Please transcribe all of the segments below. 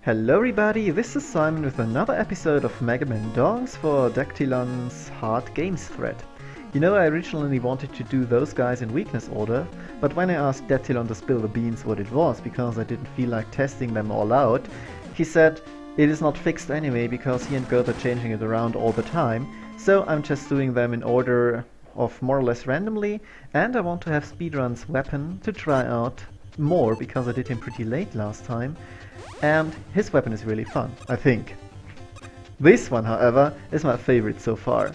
Hello everybody, this is Simon with another episode of Mega Man Dogs for Dectilon's Hard Games thread. You know, I originally wanted to do those guys in weakness order, but when I asked Dectilon to spill the beans what it was, because I didn't feel like testing them all out, he said it is not fixed anyway because he and Goat are changing it around all the time, so I'm just doing them in order of more or less randomly, and I want to have Speedrun's weapon to try out more because I did him pretty late last time. And his weapon is really fun, I think. This one, however, is my favorite so far.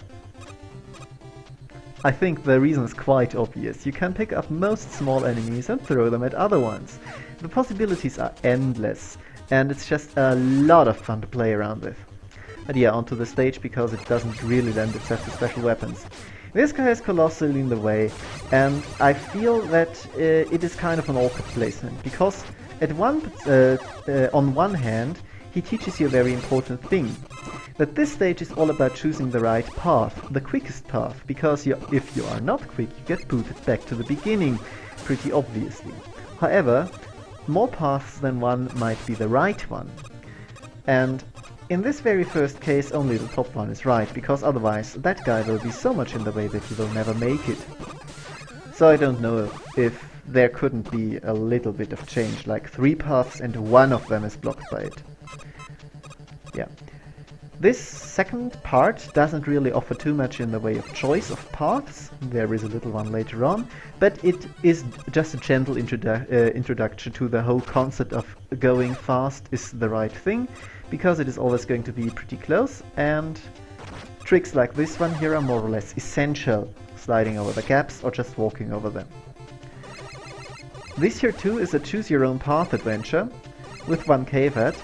I think the reason is quite obvious. You can pick up most small enemies and throw them at other ones. The possibilities are endless, and it's just a lot of fun to play around with. But yeah, onto the stage because it doesn't really lend itself to special weapons. This guy is colossally in the way, and I feel that it is kind of an awkward placement, because on one hand, he teaches you a very important thing. That this stage is all about choosing the right path, the quickest path, because if you are not quick, you get booted back to the beginning, pretty obviously. However, more paths than one might be the right one. And in this very first case, only the top one is right, because otherwise that guy will be so much in the way that you will never make it. So I don't know if there couldn't be a little bit of change, like 3 paths and one of them is blocked by it. Yeah. This second part doesn't really offer too much in the way of choice of paths. There is a little one later on, but it is just a gentle introduction to the whole concept of going fast is the right thing, because it is always going to be pretty close, and tricks like this one here are more or less essential, sliding over the gaps or just walking over them. This here too is a choose your own path adventure, with one caveat,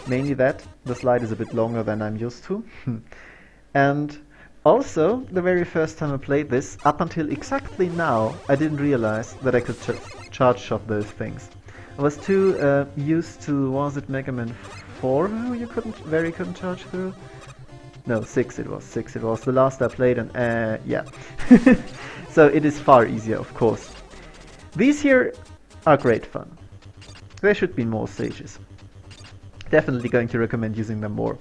mainly that the slide is a bit longer than I'm used to. And also, the very first time I played this, up until exactly now, I didn't realize that I could charge shot those things. I was too used to, was it Mega Man 4 who you couldn't charge through? No, 6 it was the last I played, and yeah. So it is far easier, of course. These here are great fun. There should be more stages. Definitely going to recommend using them more.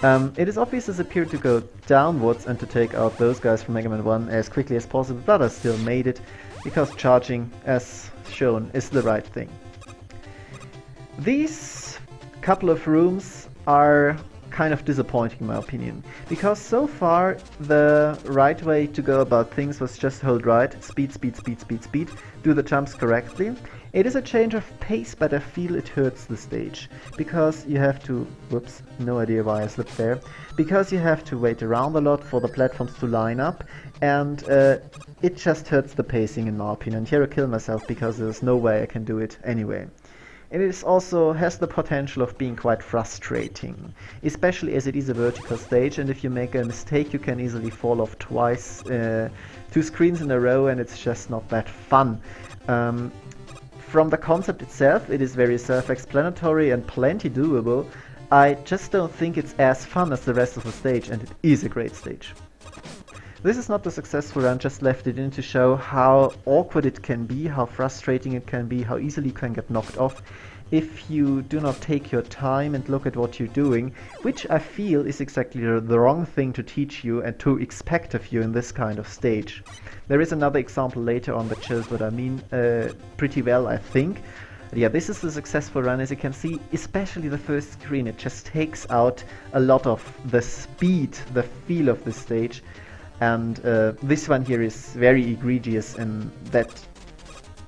It is obvious as appeared to go downwards and to take out those guys from Mega Man 1 as quickly as possible, but I still made it, because charging, as shown, is the right thing. These couple of rooms are kind of disappointing in my opinion, because so far the right way to go about things was just hold right, speed, do the jumps correctly. It is a change of pace, but I feel it hurts the stage, because you have to, whoops, no idea why I slipped there, because you have to wait around a lot for the platforms to line up, and it just hurts the pacing in my opinion. Here I kill myself because there's no way I can do it anyway. It is also has the potential of being quite frustrating, especially as it is a vertical stage, and if you make a mistake you can easily fall off twice, 2 screens in a row, and it's just not that fun. From the concept itself, it is very self-explanatory and plenty doable. I just don't think it's as fun as the rest of the stage, and it is a great stage. This is not a successful run, just left it in to show how awkward it can be, how frustrating it can be, how easily you can get knocked off if you do not take your time and look at what you're doing, which I feel is exactly the wrong thing to teach you and to expect of you in this kind of stage. There is another example later on that shows what I mean pretty well, I think. Yeah, this is a successful run, as you can see, especially the first screen. It just takes out a lot of the speed, the feel of the stage. And this one here is very egregious in that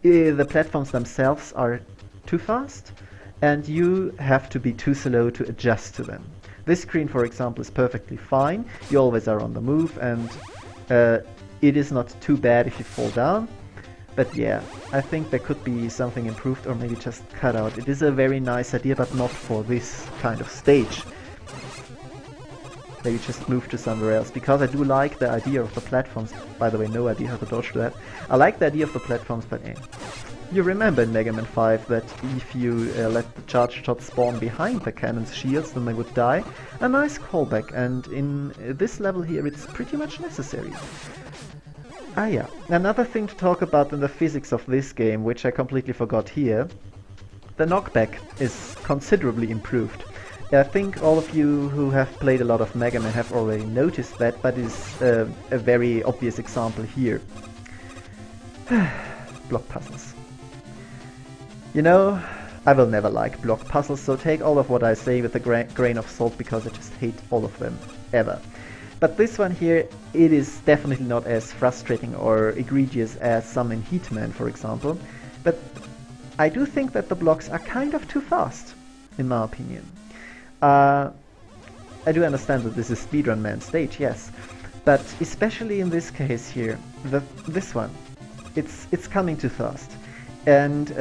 the platforms themselves are too fast and you have to be too slow to adjust to them. This screen, for example, is perfectly fine. You always are on the move, and it is not too bad if you fall down. But yeah, I think there could be something improved, or maybe just cut out. It is a very nice idea, but not for this kind of stage. Maybe just move to somewhere else, because I do like the idea of the platforms. By the way, no idea how to dodge that. I like the idea of the platforms, but you remember in Mega Man 5 that if you let the charge shots spawn behind the cannon's shields, then they would die. A nice callback, and in this level here it's pretty much necessary. Ah yeah, another thing to talk about in the physics of this game, which I completely forgot here, the knockback is considerably improved. I think all of you who have played a lot of Mega Man have already noticed that, but it's a very obvious example here. Block puzzles. You know, I will never like block puzzles, so take all of what I say with a grain of salt, because I just hate all of them, ever. But this one here, it is definitely not as frustrating or egregious as some in Hitman, for example, but I do think that the blocks are kind of too fast, in my opinion. I do understand that this is Speedrun Man stage, yes, but especially in this case here, this one, it's coming too fast, and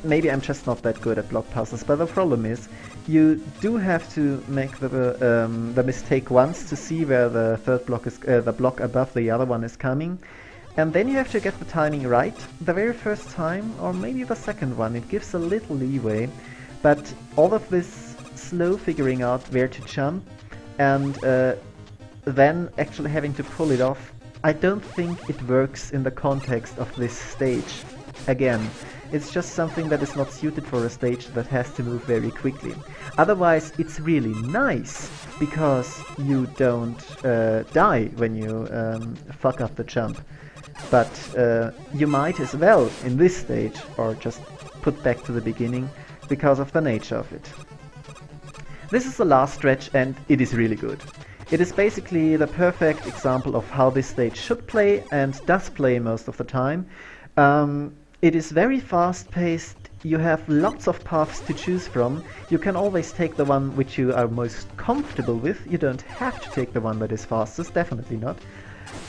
maybe I'm just not that good at block puzzles, but the problem is you do have to make the mistake once to see where the third block is, the block above the other one is coming, and then you have to get the timing right the very first time, or maybe the second one. It gives a little leeway, but all of this slow figuring out where to jump and then actually having to pull it off, I don't think it works in the context of this stage. Again, it's just something that is not suited for a stage that has to move very quickly. Otherwise, it's really nice, because you don't die when you fuck up the jump. But you might as well in this stage, or just put back to the beginning, because of the nature of it. This is the last stretch, and it is really good. It is basically the perfect example of how this stage should play, and does play most of the time. It is very fast-paced, you have lots of paths to choose from, you can always take the one which you are most comfortable with, you don't have to take the one that is fastest, definitely not.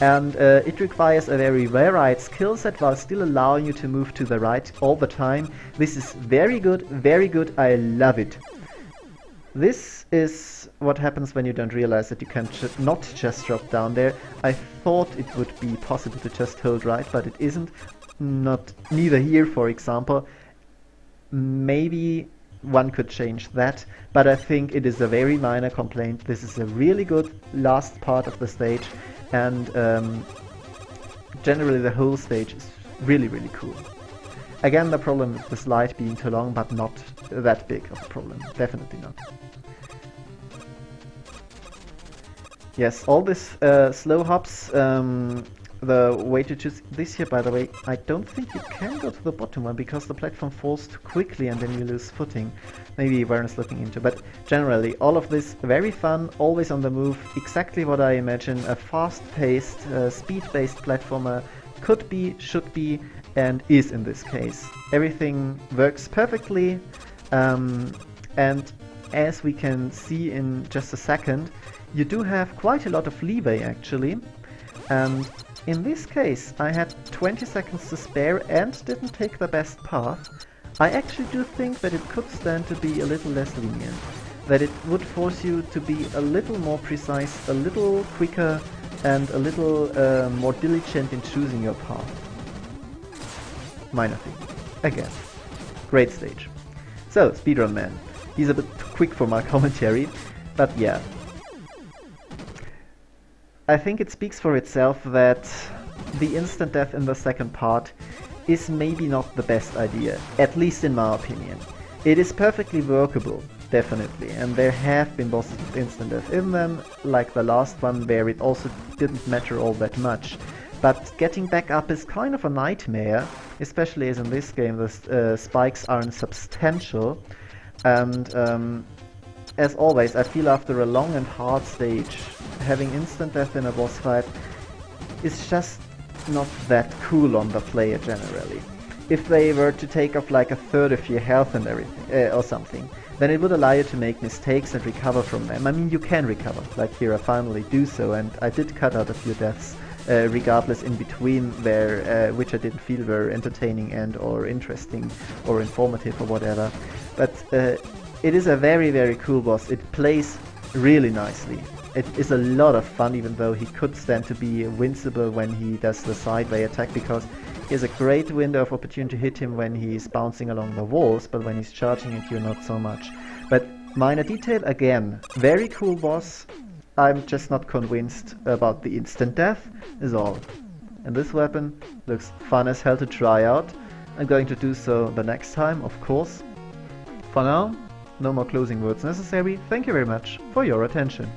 And it requires a very varied skill set while still allowing you to move to the right all the time. This is very good, I love it. This is what happens when you don't realize that you can not just drop down there. I thought it would be possible to just hold right, but it isn't. Neither here, for example. Maybe one could change that, but I think it is a very minor complaint. This is a really good last part of the stage, and generally the whole stage is really cool. Again, the problem with the slide being too long, but not that big of a problem, definitely not. Yes, all this slow hops, the way to choose this here, by the way, I don't think you can go to the bottom one, because the platform falls too quickly and then you lose footing. Maybe Warren's looking into, but generally all of this very fun, always on the move, exactly what I imagine a fast-paced, speed-based platformer could be, should be, and is in this case. Everything works perfectly, and as we can see in just a second, you do have quite a lot of leeway actually, and in this case I had 20 seconds to spare and didn't take the best path. I actually do think that it could stand to be a little less lenient, that it would force you to be a little more precise, a little quicker, and a little more diligent in choosing your path. Minor thing. Again, great stage. So, Speedrun Man. He's a bit too quick for my commentary, but yeah. I think it speaks for itself that the instant death in the second part is maybe not the best idea, at least in my opinion. It is perfectly workable, definitely, and there have been bosses with instant death in them, like the last one where it also didn't matter all that much. But getting back up is kind of a nightmare, especially as in this game the spikes aren't substantial, and as always I feel after a long and hard stage, having instant death in a boss fight is just not that cool on the player generally. If they were to take off like a third of your health and everything, or something, then it would allow you to make mistakes and recover from them. I mean, you can recover, like here I finally do so, and I did cut out a few deaths, regardless in between there, which I didn't feel were entertaining and or interesting or informative or whatever. But it is a very cool boss. It plays really nicely. It is a lot of fun, even though he could stand to be invincible when he does the sideway attack, because he has a great window of opportunity to hit him when he's bouncing along the walls, but when he's charging at you, not so much. But minor detail, again, very cool boss. I'm just not convinced about the instant death, is all. And this weapon looks fun as hell to try out. I'm going to do so the next time, of course. For now, no more closing words necessary. Thank you very much for your attention.